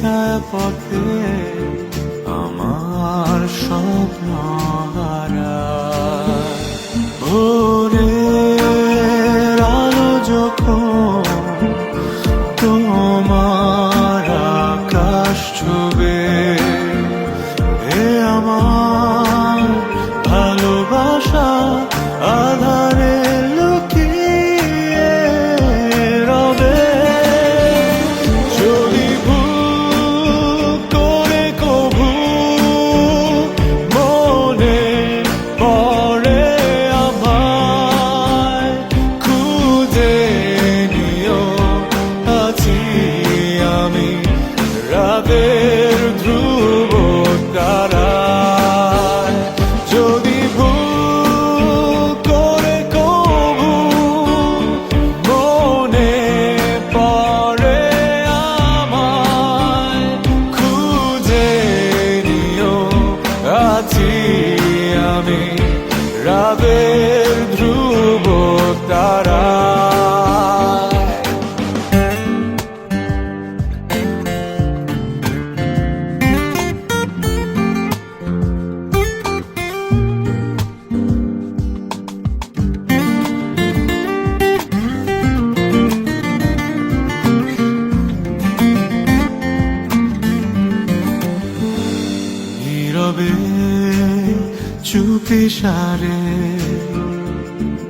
ছায়াপথে আমার স্বপ্ন হারায়। ভোরের আলো যখন তোমার আকাশ ছুবে, এ আমার ভালোবাসা আধারে লুকিয়ে রবে। যদি ভুল করে কভু মনে পড়ে আমায়, খুঁজে নিও, আছি আমি রাতের ধ্রুব তারায়। যদি ভুল করে কভু মনে পড়ে আমায়, খুঁজে নিও, আছি আমি রাতের ধ্রুব তারায়। নীরবে চুপি সারে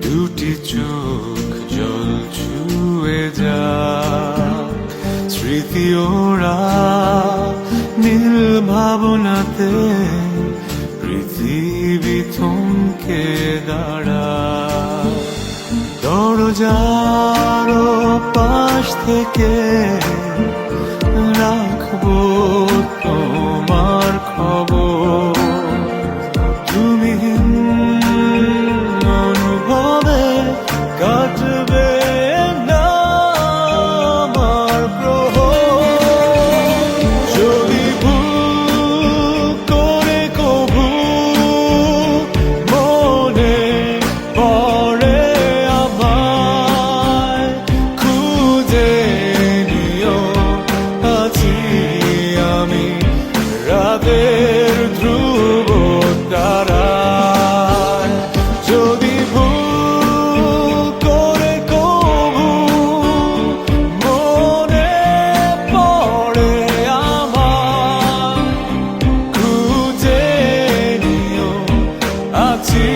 দুটি চোখ জল ছুঁয়ে যা, স্মৃতি ওরা নীল ভাবনাতে পৃথিবী থমকে দাঁড়া। দরজার পাশ থেকে রাখবো তোমার খবর, তুমি অনুভবে কাটবে না আমার প্রহর। যদি ভুল করে কভু মনে পড়ে আমায়, খুঁজে নিও, আছি আমি রাতের ধ্রুব তারায়। যদি ভুল করে কভু মনে পড়ে আমায়, খুঁজে নিও, আছি